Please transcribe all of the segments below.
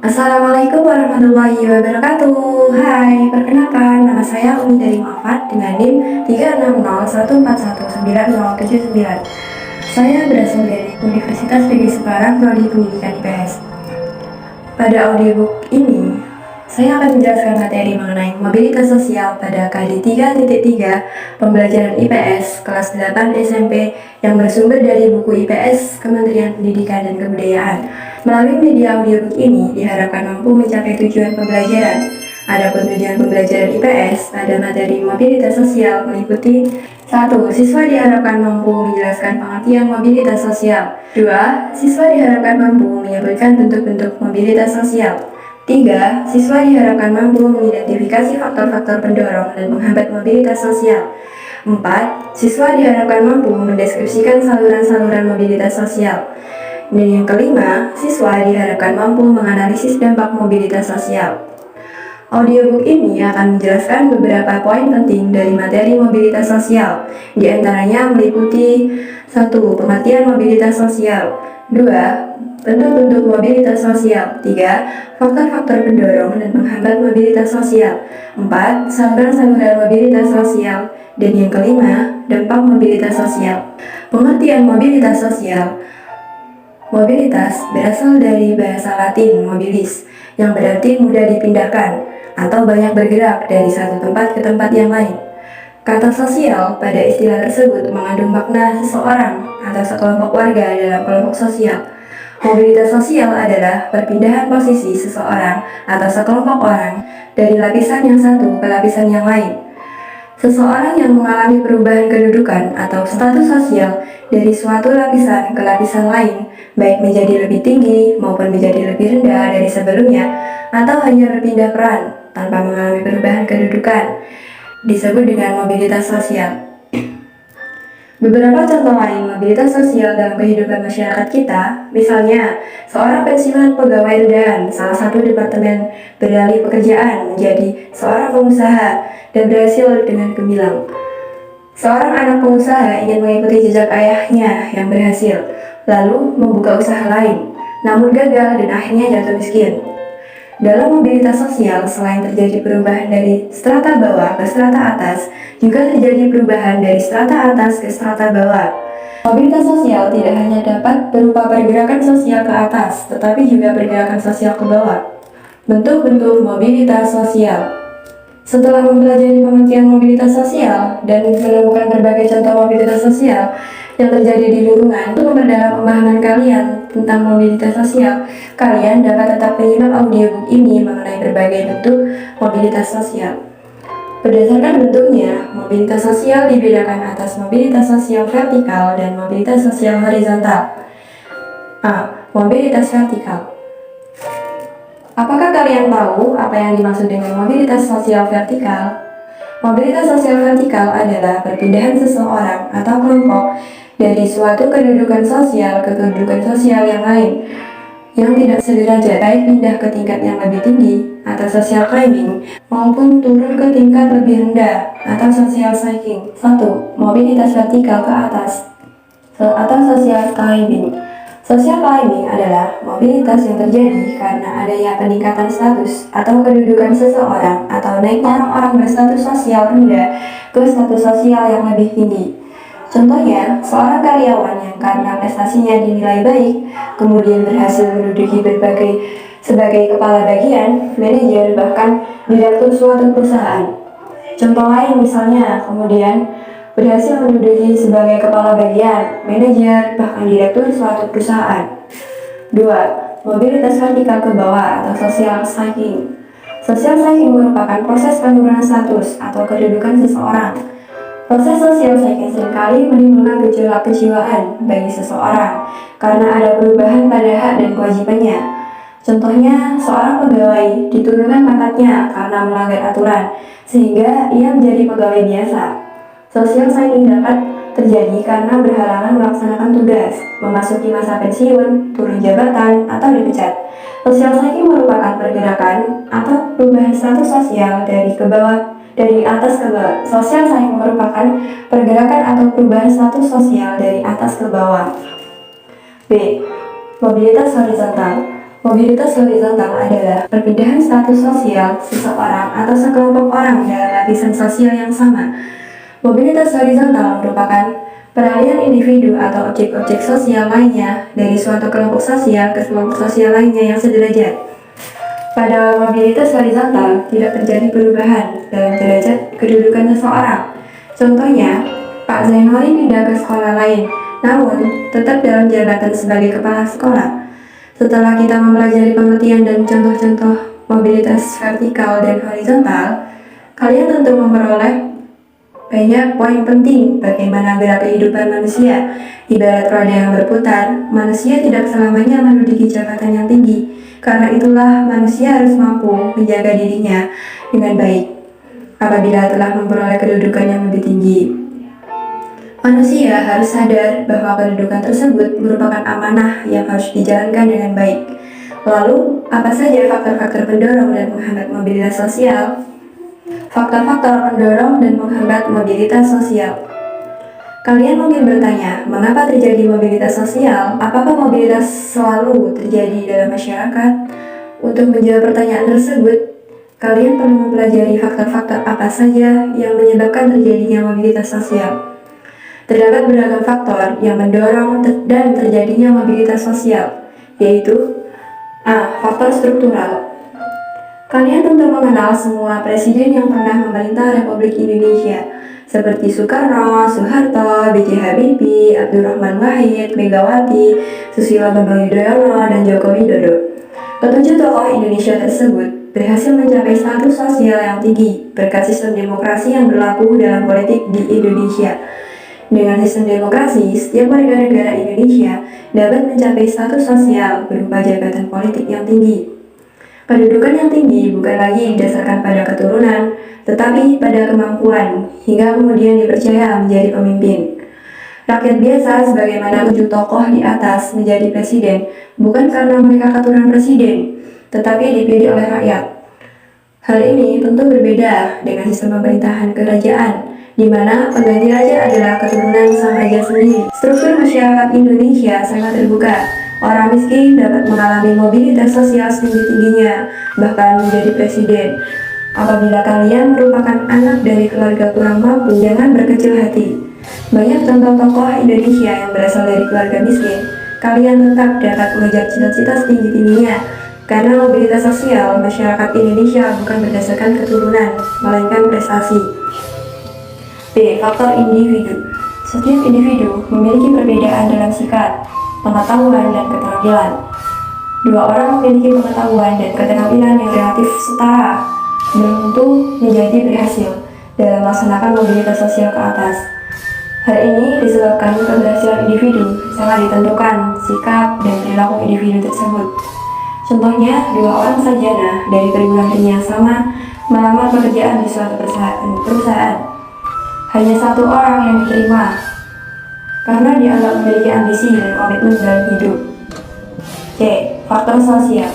Assalamualaikum warahmatullahi wabarakatuh. Hai, perkenalkan nama saya Umi dari Muhammad dengan NIM 360141909. Saya berasal dari Universitas Negeri Semarang Prodi Pendidikan IPS. Pada audiobook ini, saya akan menjelaskan materi mengenai mobilitas sosial pada KD 3.3 Pembelajaran IPS kelas 8 SMP yang bersumber dari buku IPS Kementerian Pendidikan dan Kebudayaan. Melalui media audiobook ini diharapkan mampu mencapai tujuan pembelajaran. Adapun tujuan pembelajaran IPS pada materi mobilitas sosial meliputi 1. Siswa diharapkan mampu menjelaskan pengertian mobilitas sosial. 2. Siswa diharapkan mampu menyebutkan bentuk-bentuk mobilitas sosial. 3. Siswa diharapkan mampu mengidentifikasi faktor-faktor pendorong dan menghambat mobilitas sosial. 4. Siswa diharapkan mampu mendeskripsikan saluran-saluran mobilitas sosial. Dan yang kelima, siswa diharapkan mampu menganalisis dampak mobilitas sosial. Audiobook ini akan menjelaskan beberapa poin penting dari materi mobilitas sosial. Di antaranya meliputi 1. Pengertian mobilitas sosial. 2. Bentuk-bentuk mobilitas sosial. 3. Faktor-faktor pendorong dan menghambat mobilitas sosial. 4. Saluran-saluran mobilitas sosial. Dan yang kelima, dampak mobilitas sosial. Pengertian mobilitas sosial. Mobilitas berasal dari bahasa Latin mobilis, yang berarti mudah dipindahkan atau banyak bergerak dari satu tempat ke tempat yang lain. Kata sosial pada istilah tersebut mengandung makna seseorang atau sekelompok warga dalam kelompok sosial. Mobilitas sosial adalah perpindahan posisi seseorang atau sekelompok orang dari lapisan yang satu ke lapisan yang lain. Seseorang yang mengalami perubahan kedudukan atau status sosial dari suatu lapisan ke lapisan lain, baik menjadi lebih tinggi maupun menjadi lebih rendah dari sebelumnya, atau hanya berpindah peran tanpa mengalami perubahan kedudukan, disebut dengan mobilitas sosial. Beberapa contoh lain mobilitas sosial dalam kehidupan masyarakat kita, misalnya seorang pensiunan pegawai rendahan salah satu departemen beralih pekerjaan menjadi seorang pengusaha dan berhasil dengan gemilang. Seorang anak pengusaha ingin mengikuti jejak ayahnya yang berhasil, lalu membuka usaha lain, namun gagal dan akhirnya jatuh miskin. Dalam mobilitas sosial, selain terjadi perubahan dari strata bawah ke strata atas, juga terjadi perubahan dari strata atas ke strata bawah. Mobilitas sosial tidak hanya dapat berupa pergerakan sosial ke atas, tetapi juga pergerakan sosial ke bawah. Bentuk-bentuk mobilitas sosial. Setelah mempelajari pengertian mobilitas sosial dan menemukan berbagai contoh mobilitas sosial yang terjadi di lingkungan, untuk memperdalam pemahaman kalian tentang mobilitas sosial, kalian dapat tetap menyimak audiobook ini mengenai berbagai bentuk mobilitas sosial. Berdasarkan bentuknya, mobilitas sosial dibedakan atas mobilitas sosial vertikal dan mobilitas sosial horizontal. A. Mobilitas vertikal. Apakah kalian tahu apa yang dimaksud dengan mobilitas sosial vertikal? Mobilitas sosial vertikal adalah perpindahan seseorang atau kelompok dari suatu kedudukan sosial ke kedudukan sosial yang lain yang tidak sederajat, baik pindah ke tingkat yang lebih tinggi atau social climbing maupun turun ke tingkat lebih rendah atau social cycling. 1. Mobilitas vertikal ke atas atau social climbing. Social climbing adalah mobilitas yang terjadi karena adanya peningkatan status atau kedudukan seseorang atau naiknya orang-orang berstatus sosial rendah ke status sosial yang lebih tinggi. Contohnya, seorang karyawan yang karena prestasinya dinilai baik, kemudian berhasil menduduki sebagai kepala bagian, manajer, bahkan direktur suatu perusahaan. Contoh lain misalnya, kemudian berhasil menduduki sebagai kepala bagian, manajer, bahkan direktur suatu perusahaan. 2. Mobilitas vertikal ke bawah atau social cycling. Social cycling merupakan proses penurunan status atau kedudukan seseorang. Proses social cycling seringkali menimbulkan gejolak kejiwaan bagi seseorang karena ada perubahan pada hak dan kewajibannya. Contohnya, seorang pegawai diturunkan pangkatnya karena melanggar aturan, sehingga ia menjadi pegawai biasa. Social cycling dapat terjadi karena berhalangan melaksanakan tugas, memasuki masa pensiun, turun jabatan, atau dipecat. Social cycling merupakan pergerakan atau perubahan status sosial dari atas ke bawah. Social cycling merupakan pergerakan atau perubahan status sosial dari atas ke bawah. B. Mobilitas horizontal. Mobilitas horizontal adalah perpindahan status sosial seseorang atau sekelompok orang dalam lapisan sosial yang sama. Mobilitas horizontal merupakan peralihan individu atau objek-objek sosial lainnya dari suatu kelompok sosial ke kelompok sosial lainnya yang sederajat. Pada mobilitas horizontal, tidak terjadi perubahan dalam derajat kedudukan seseorang. Contohnya, Pak Zainoli pindah ke sekolah lain, namun tetap dalam jabatan sebagai kepala sekolah. Setelah kita mempelajari pengertian dan contoh-contoh mobilitas vertikal dan horizontal, kalian tentu memperoleh banyak poin penting bagaimana gerak kehidupan manusia. Ibarat roda yang berputar, manusia tidak selamanya menduduki jabatan yang tinggi. Karena itulah manusia harus mampu menjaga dirinya dengan baik apabila telah memperoleh kedudukan yang lebih tinggi. Manusia harus sadar bahwa kedudukan tersebut merupakan amanah yang harus dijalankan dengan baik. Lalu, apa saja faktor-faktor pendorong dan menghambat mobilitas sosial? Faktor-faktor pendorong dan menghambat mobilitas sosial. Kalian mungkin bertanya, mengapa terjadi mobilitas sosial? Apakah mobilitas selalu terjadi dalam masyarakat? Untuk menjawab pertanyaan tersebut, kalian perlu mempelajari faktor-faktor apa saja yang menyebabkan terjadinya mobilitas sosial. Terdapat beragam faktor yang mendorong dan terjadinya mobilitas sosial, yaitu A. Faktor struktural. Kalian tentu mengenal semua presiden yang pernah memerintah Republik Indonesia, seperti Soekarno, Soeharto, B.J. Habibie, Abdurrahman Wahid, Megawati, Susilo Bambang Yudhoyono, dan Joko Widodo. Ketujuh tokoh Indonesia tersebut berhasil mencapai status sosial yang tinggi berkat sistem demokrasi yang berlaku dalam politik di Indonesia. Dengan sistem demokrasi, setiap warga negara Indonesia dapat mencapai status sosial berupa jabatan politik yang tinggi. Kedudukan yang tinggi bukan lagi didasarkan pada keturunan, tetapi pada kemampuan, hingga kemudian dipercaya menjadi pemimpin. Rakyat biasa sebagaimana tujuh tokoh di atas menjadi presiden, bukan karena mereka keturunan presiden, tetapi dipilih oleh rakyat. Hal ini tentu berbeda dengan sistem pemerintahan kerajaan, di mana pengganti raja adalah keturunan sang raja sendiri. Struktur masyarakat Indonesia sangat terbuka. Orang miskin dapat mengalami mobilitas sosial setinggi-tingginya, bahkan menjadi presiden. Apabila kalian merupakan anak dari keluarga kurang mampu, jangan berkecil hati. Banyak contoh tokoh Indonesia yang berasal dari keluarga miskin. Kalian tetap dapat mengejar cita-cita setinggi-tingginya, karena mobilitas sosial masyarakat Indonesia bukan berdasarkan keturunan, melainkan prestasi. B. Faktor individu. Setiap individu memiliki perbedaan dalam sikap, pengetahuan, dan keterampilan. Dua orang memiliki pengetahuan dan keterampilan yang relatif setara, belum tentu menjadi berhasil dalam melaksanakan mobilitas sosial ke atas. Hal ini disebabkan keberhasilan individu sangat ditentukan sikap dan perilaku individu tersebut. Contohnya, dua orang sarjana dari perguruan tinggi yang sama melamar pekerjaan di suatu perusahaan. Hanya satu orang yang diterima karena dianggap memiliki ambisi dan komitmen dalam hidup. C. Faktor sosial.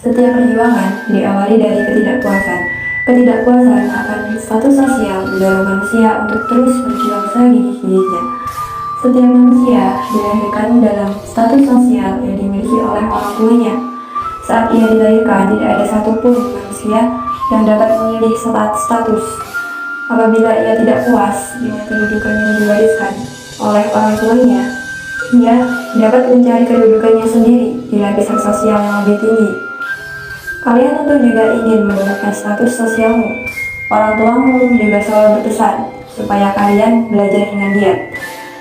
Setiap perjuangan diawali dari ketidakpuasan. Ketidakpuasan akan status sosial mendorong manusia untuk terus berjuang segigih-gigihnya. Setiap manusia dilahirkan dalam status sosial yang dimiliki oleh orang tuanya. Saat ia dilahirkan, tidak ada satupun manusia yang dapat memilih status. Apabila ia tidak puas dengan kedudukan yang diwariskan oleh orang tuanya, ia dapat mencari kedudukannya sendiri di lapisan sosial yang lebih tinggi. Kalian tentu juga ingin menggunakan status sosialmu. Orang tuamu juga selalu berpesan supaya kalian belajar dengan giat.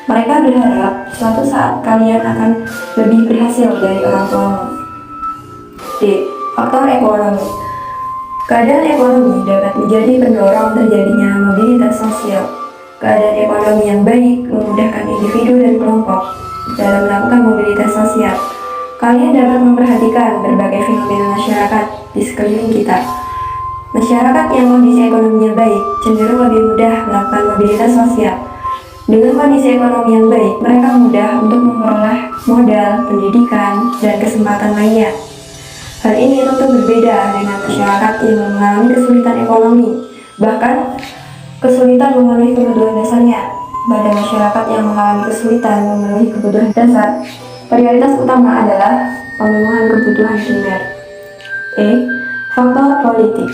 Mereka berharap suatu saat kalian akan lebih berhasil dari orang tuamu. D. Faktor ekonomi. Keadaan ekonomi dapat menjadi pendorong terjadinya mobilitas sosial. Keadaan ekonomi yang baik memudahkan individu dan kelompok dalam melakukan mobilitas sosial. Kalian dapat memperhatikan berbagai fenomena masyarakat di sekeliling kita. Masyarakat yang kondisi ekonominya baik cenderung lebih mudah melakukan mobilitas sosial. Dengan kondisi ekonomi yang baik, mereka mudah untuk memperoleh modal, pendidikan, dan kesempatan lainnya. Hal ini tentu berbeda dengan masyarakat yang mengalami kesulitan ekonomi, bahkan kesulitan memenuhi kebutuhan dasarnya. Pada masyarakat yang mengalami kesulitan memenuhi kebutuhan dasar, prioritas utama adalah pemenuhan kebutuhan primer. Faktor politik.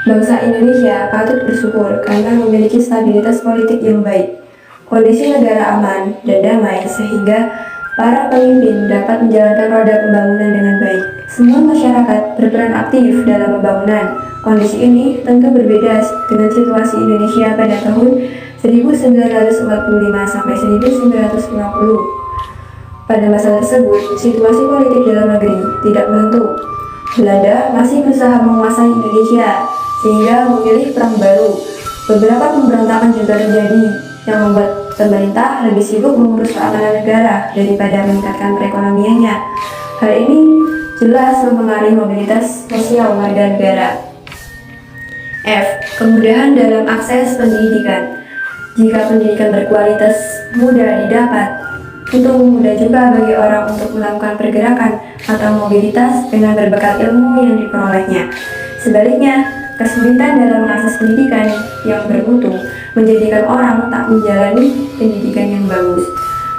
Bangsa Indonesia patut bersyukur karena memiliki stabilitas politik yang baik, kondisi negara aman dan damai sehingga para pemimpin dapat menjalankan roda pembangunan dengan baik. Semua masyarakat berperan aktif dalam pembangunan. Kondisi ini tentu berbeda dengan situasi Indonesia pada tahun 1945 sampai 1950. Pada masa tersebut, situasi politik dalam negeri tidak menentu. Belanda masih berusaha menguasai Indonesia sehingga memilih perang baru. Beberapa pemberontakan juga terjadi yang membuat pemerintah lebih sibuk mengurus keamanan negara daripada meningkatkan perekonomiannya. Hal ini jelas mempengaruhi mobilitas sosial warga negara. Kemudahan dalam akses pendidikan. Jika pendidikan berkualitas mudah didapat, tentu mudah juga bagi orang untuk melakukan pergerakan atau mobilitas dengan berbekal ilmu yang diperolehnya. Sebaliknya, kesulitan dalam mengakses pendidikan yang bermutu menjadikan orang tak menjalani pendidikan yang bagus,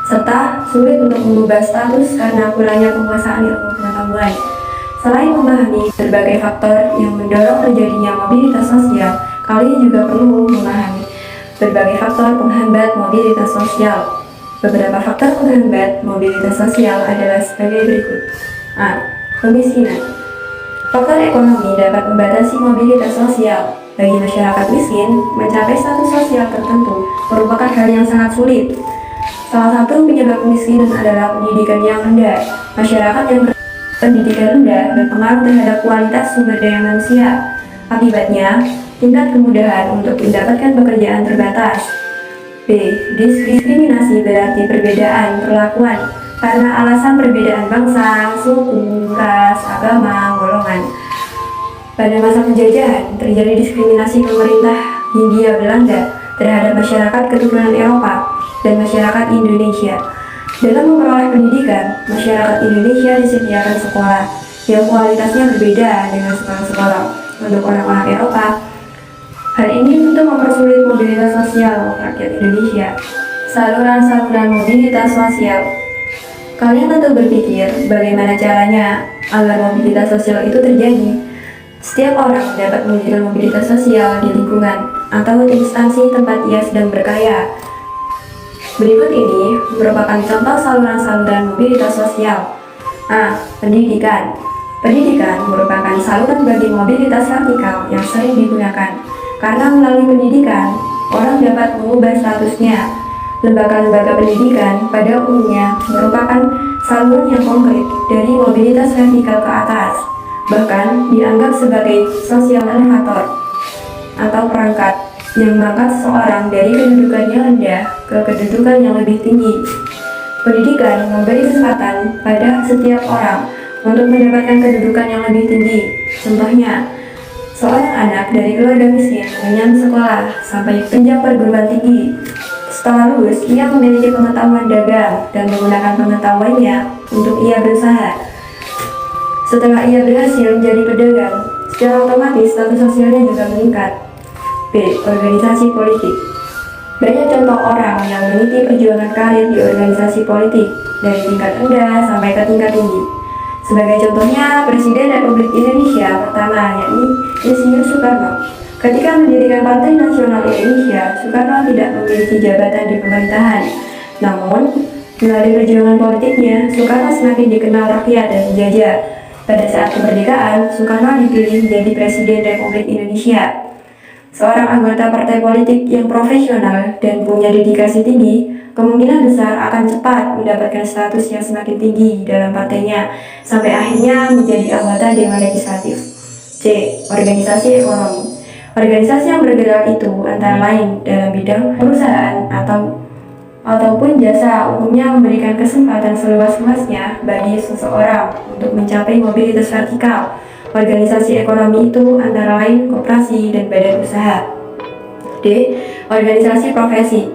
serta sulit untuk mengubah status karena kurangnya penguasaan ilmu pengetahuan. Selain memahami berbagai faktor yang mendorong terjadinya mobilitas sosial, kalian juga perlu memahami berbagai faktor penghambat mobilitas sosial. Beberapa faktor penghambat mobilitas sosial adalah sebagai berikut. Kemiskinan. Faktor ekonomi dapat membatasi mobilitas sosial. Bagi masyarakat miskin, mencapai status sosial tertentu merupakan hal yang sangat sulit. Salah satu penyebab kemiskinan adalah pendidikan yang rendah. Masyarakat yang pendidikan rendah berpengaruh terhadap kualitas sumber daya manusia. Akibatnya, tingkat kemudahan untuk mendapatkan pekerjaan terbatas. Diskriminasi berarti perbedaan perlakuan karena alasan perbedaan bangsa, suku, ras, agama, golongan. Pada masa penjajahan, terjadi diskriminasi pemerintah Hindia Belanda terhadap masyarakat keturunan Eropa dan masyarakat Indonesia. Dalam memperoleh pendidikan, masyarakat Indonesia disediakan sekolah yang kualitasnya berbeda dengan sekolah-sekolah untuk orang-orang Eropa. Hal ini tentu mempersulit mobilitas sosial rakyat Indonesia. Saluran-saluran mobilitas sosial. Kalian tentu berpikir bagaimana caranya agar mobilitas sosial itu terjadi. Setiap orang dapat mewujudkan mobilitas sosial di lingkungan atau instansi tempat ia sedang berkarya. Berikut ini merupakan contoh saluran-saluran mobilitas sosial. Pendidikan. Pendidikan merupakan saluran bagi mobilitas vertikal yang sering digunakan. Karena melalui pendidikan, orang dapat mengubah statusnya. Lembaga-lembaga pendidikan pada umumnya merupakan saluran yang konkret dari mobilitas vertikal ke atas, bahkan dianggap sebagai sosial elevator atau perangkat yang mengangkat seseorang dari kedudukan yang rendah ke kedudukan yang lebih tinggi. Pendidikan memberi kesempatan pada setiap orang untuk mendapatkan kedudukan yang lebih tinggi. Contohnya, seorang anak dari keluarga miskin mengenyam sekolah sampai jenjang perguruan tinggi. Setelah lulus, ia memiliki pengetahuan dagang dan menggunakan pengetahuannya untuk ia berusaha. Setelah ia berhasil menjadi pedagang, secara otomatis status sosialnya juga meningkat. Organisasi politik. Banyak contoh orang yang meniti perjuangan karir di organisasi politik dari tingkat rendah sampai ke tingkat tinggi. Sebagai contohnya, Presiden Republik Indonesia pertama, yakni Insinyur Soekarno. Ketika mendirikan Partai Nasional Indonesia, Soekarno tidak memiliki jabatan di pemerintahan. Namun, melalui perjuangan politiknya, Soekarno semakin dikenal rakyat dan penjajah. Pada saat kemerdekaan, Soekarno dipilih menjadi Presiden Republik Indonesia. Seorang anggota partai politik yang profesional dan punya dedikasi tinggi, kemungkinan besar akan cepat mendapatkan status yang semakin tinggi dalam partainya, sampai akhirnya menjadi anggota Dewan Legislatif. Organisasi ekonomi. Organisasi yang bergerak itu antara lain dalam bidang perusahaan ataupun jasa, umumnya memberikan kesempatan seluas-luasnya bagi seseorang untuk mencapai mobilitas vertikal. Organisasi ekonomi itu antara lain koperasi dan badan usaha. Organisasi profesi.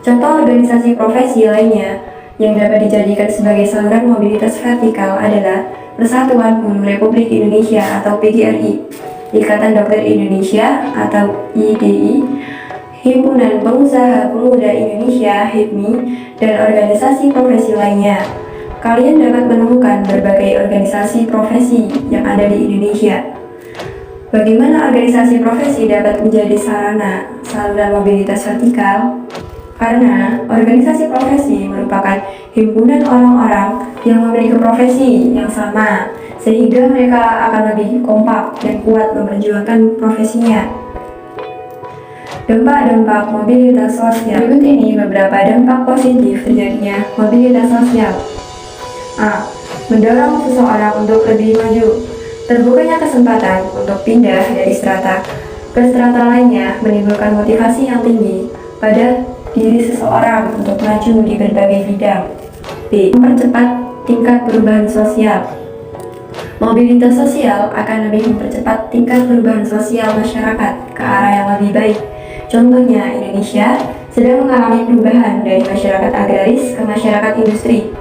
Contoh organisasi profesi lainnya yang dapat dijadikan sebagai saluran mobilitas vertikal adalah Persatuan Guru Republik Indonesia atau PGRI, Ikatan Dokter Indonesia atau IDI, Himpunan Pengusaha Pemuda Indonesia (HIPMI), dan organisasi profesi lainnya. kalian dapat menemukan berbagai organisasi profesi yang ada di Indonesia. Bagaimana organisasi profesi dapat menjadi sarana saluran mobilitas vertikal? Karena organisasi profesi merupakan himpunan orang-orang yang memiliki profesi yang sama, sehingga mereka akan lebih kompak dan kuat memperjuangkan profesinya. Dampak-dampak mobilitas sosial. Berikut ini beberapa dampak positif terjadinya mobilitas sosial. A. Mendorong seseorang untuk lebih maju. Terbukanya kesempatan untuk pindah dari strata ke strata lainnya menimbulkan motivasi yang tinggi pada diri seseorang untuk maju di berbagai bidang. B. Mempercepat tingkat perubahan sosial. Mobilitas sosial akan lebih mempercepat tingkat perubahan sosial masyarakat ke arah yang lebih baik. Contohnya, Indonesia sedang mengalami perubahan dari masyarakat agraris ke masyarakat industri.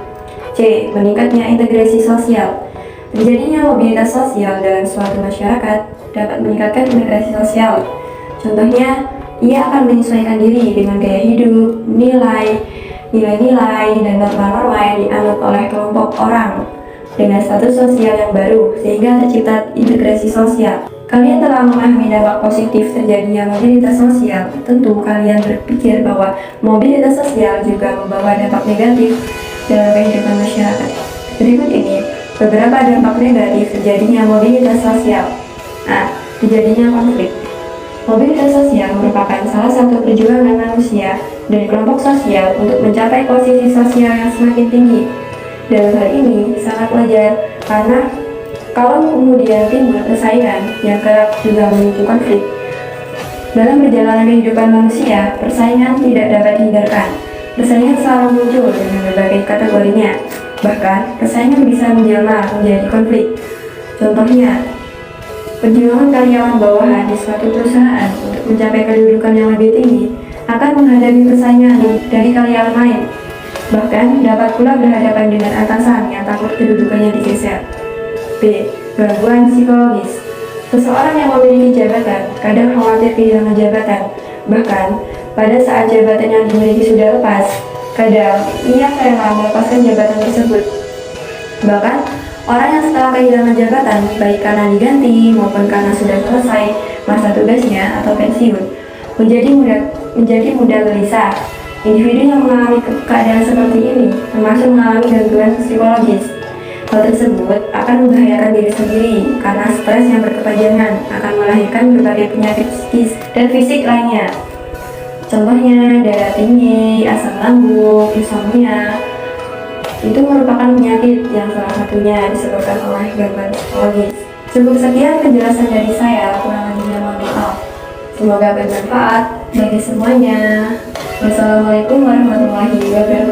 C. Meningkatnya integrasi sosial. Terjadinya mobilitas sosial dalam suatu masyarakat dapat meningkatkan integrasi sosial. Contohnya, ia akan menyesuaikan diri dengan gaya hidup, nilai-nilai, dan norma-norma yang dianut oleh kelompok orang dengan status sosial yang baru, sehingga tercipta integrasi sosial. Kalian telah memahami dampak positif terjadinya mobilitas sosial. Tentu kalian berpikir bahwa mobilitas sosial juga membawa dampak negatif dalam kehidupan masyarakat. Berikut ini beberapa dampak negatif terjadinya mobilitas sosial. A. Terjadinya konflik. Mobilitas sosial merupakan salah satu perjuangan manusia dan kelompok sosial untuk mencapai posisi sosial yang semakin tinggi. Dalam hal ini sangat wajar karena kalau kemudian timbul persaingan yang kerap juga memicu konflik. Dalam perjalanan kehidupan manusia, persaingan tidak dapat dihindarkan. Persaingan selalu muncul dengan berbagai kategorinya. Bahkan, persaingan bisa menjelma menjadi konflik. Contohnya, perjuangan karyawan bawahan di suatu perusahaan untuk mencapai kedudukan yang lebih tinggi akan menghadapi persaingan dari karyawan lain. Bahkan, dapat pula berhadapan dengan atasan yang takut kedudukannya digeser. B. Gangguan psikologis. Seseorang yang memiliki jabatan kadang khawatir kehilangan jabatan. Bahkan, pada saat jabatan yang dimiliki sudah lepas, kadang ia rela melepaskan jabatan tersebut. Bahkan, orang yang setelah kehilangan jabatan, baik karena diganti maupun karena sudah selesai masa tugasnya atau pensiun, menjadi mudah gelisah. Individu yang mengalami keadaan seperti ini termasuk mengalami gangguan psikologis. Hal tersebut akan membahayakan diri sendiri karena stres yang berkepanjangan akan melahirkan berbagai penyakit psikis dan fisik lainnya. Contohnya darah tinggi, asam lambung, insomnia. Itu merupakan penyakit yang salah satunya disebabkan oleh gangguan psikologis. Cukup sekian penjelasan dari saya, kurang lebihnya mohon maaf. Semoga bermanfaat bagi semuanya. Wassalamualaikum warahmatullahi wabarakatuh.